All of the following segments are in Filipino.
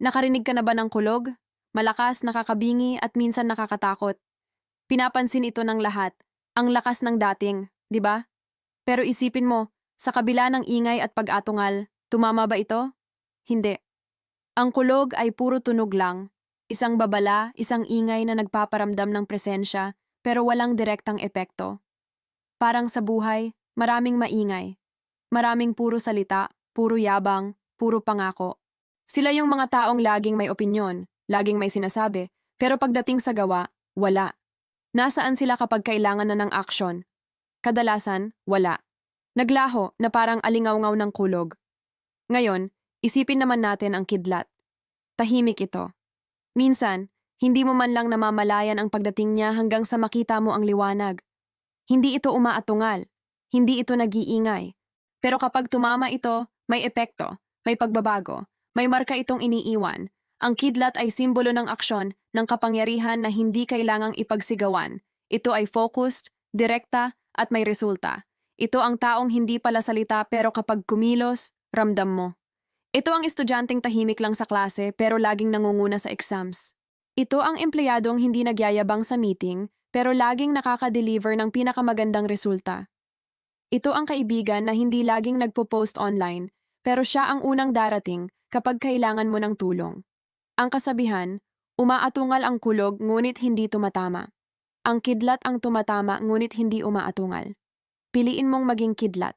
Nakarinig ka na ba ng kulog? Malakas, nakakabingi at minsan nakakatakot. Pinapansin ito ng lahat. Ang lakas ng dating, di ba? Pero isipin mo, sa kabila ng ingay at pag-atungal, tumama ba ito? Hindi. Ang kulog ay puro tunog lang. Isang babala, isang ingay na nagpaparamdam ng presensya, pero walang direktang epekto. Parang sa buhay, maraming maingay. Maraming puro salita, puro yabang, puro pangako. Sila yung mga taong laging may opinyon, laging may sinasabi, pero pagdating sa gawa, wala. Nasaan sila kapag kailangan na ng aksyon? Kadalasan, wala. Naglaho na parang alingawngaw ng kulog. Ngayon, isipin naman natin ang kidlat. Tahimik ito. Minsan, hindi mo man lang namamalayan ang pagdating niya hanggang sa makita mo ang liwanag. Hindi ito umaatungal. Hindi ito nag-iingay. Pero kapag tumama ito, may epekto, may pagbabago, may marka itong iniiwan. Ang kidlat ay simbolo ng aksyon, ng kapangyarihan na hindi kailangang ipagsigawan. Ito ay focused, direkta, at may resulta. Ito ang taong hindi pala salita pero kapag kumilos, ramdam mo. Ito ang estudyanteng tahimik lang sa klase pero laging nangunguna sa exams. Ito ang empleyadong hindi nagyayabang sa meeting pero laging nakaka-deliver ng pinakamagandang resulta. Ito ang kaibigan na hindi laging nagpo-post online pero siya ang unang darating kapag kailangan mo ng tulong. Ang kasabihan, umaatungal ang kulog ngunit hindi tumatama. Ang kidlat ang tumatama ngunit hindi umaatungal. Piliin mong maging kidlat.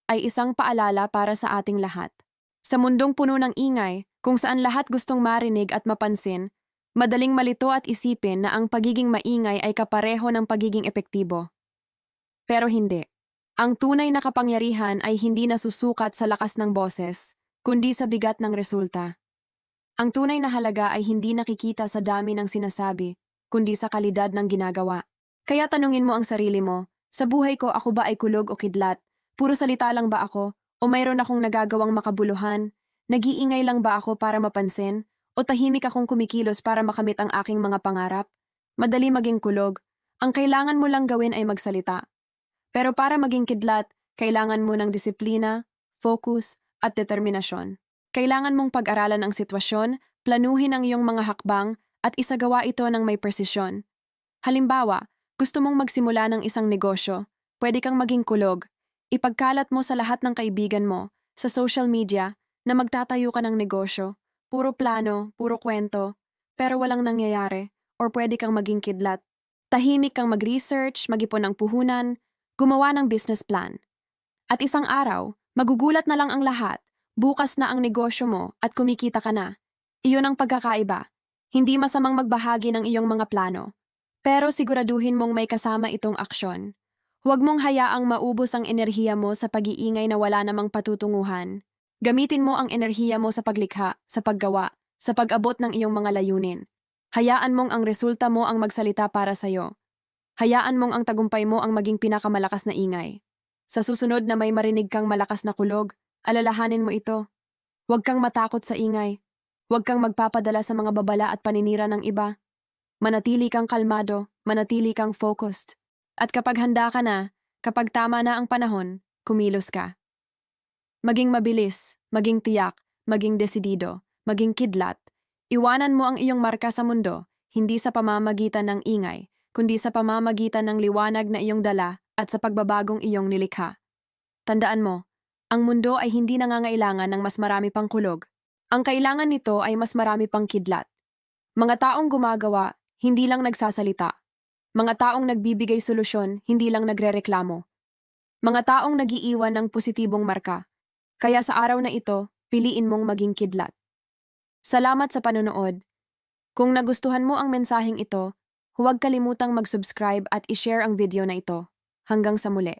Ay isang paalala para sa ating lahat. Sa mundong puno ng ingay, kung saan lahat gustong marinig at mapansin, madaling malito at isipin na ang pagiging maingay ay kapareho ng pagiging epektibo. Pero hindi. Ang tunay na kapangyarihan ay hindi nasusukat sa lakas ng boses, kundi sa bigat ng resulta. Ang tunay na halaga ay hindi nakikita sa dami ng sinasabi, kundi sa kalidad ng ginagawa. Kaya tanungin mo ang sarili mo, sa buhay ko ako ba ay kulog o kidlat? Puro salita lang ba ako? O mayroon akong nagagawang makabuluhan? Nag-iingay lang ba ako para mapansin? O tahimik akong kumikilos para makamit ang aking mga pangarap? Madali maging kulog. Ang kailangan mo lang gawin ay magsalita. Pero para maging kidlat, kailangan mo ng disiplina, focus, at determinasyon. Kailangan mong pag-aralan ang sitwasyon, planuhin ang iyong mga hakbang, at isagawa ito ng may presisyon. Halimbawa, gusto mong magsimula ng isang negosyo, pwede kang maging kulog. Ipagkalat mo sa lahat ng kaibigan mo, sa social media, na magtatayo ka ng negosyo. Puro plano, puro kwento, pero walang nangyayari, or pwede kang maging kidlat. Tahimik kang mag-research, mag-ipon ng puhunan, gumawa ng business plan. At isang araw, magugulat na lang ang lahat, bukas na ang negosyo mo at kumikita ka na. Iyon ang pagkakaiba. Hindi masamang magbahagi ng iyong mga plano. Pero siguraduhin mong may kasama itong aksyon. Huwag mong hayaang maubos ang enerhiya mo sa pag-iingay na wala namang patutunguhan. Gamitin mo ang enerhiya mo sa paglikha, sa paggawa, sa pag-abot ng iyong mga layunin. Hayaan mong ang resulta mo ang magsalita para sa'yo. Hayaan mong ang tagumpay mo ang maging pinakamalakas na ingay. Sa susunod na may marinig kang malakas na kulog, alalahanin mo ito. Huwag kang matakot sa ingay. Huwag kang magpapadala sa mga babala at paninira ng iba. Manatili kang kalmado, manatili kang focused. At kapag handa ka na, kapag tama na ang panahon, kumilos ka. Maging mabilis, maging tiyak, maging desidido, maging kidlat. Iwanan mo ang iyong marka sa mundo, hindi sa pamamagitan ng ingay, kundi sa pamamagitan ng liwanag na iyong dala at sa pagbabagong iyong nilikha. Tandaan mo, ang mundo ay hindi nangangailangan ng mas marami pang kulog. Ang kailangan nito ay mas marami pang kidlat. Mga taong gumagawa, hindi lang nagsasalita. Mga taong nagbibigay solusyon, hindi lang nagrereklamo. Mga taong nagiiwan ng positibong marka. Kaya sa araw na ito, piliin mong maging kidlat. Salamat sa panonood. Kung nagustuhan mo ang mensaheng ito, huwag kalimutang mag-subscribe at i-share ang video na ito. Hanggang sa muli.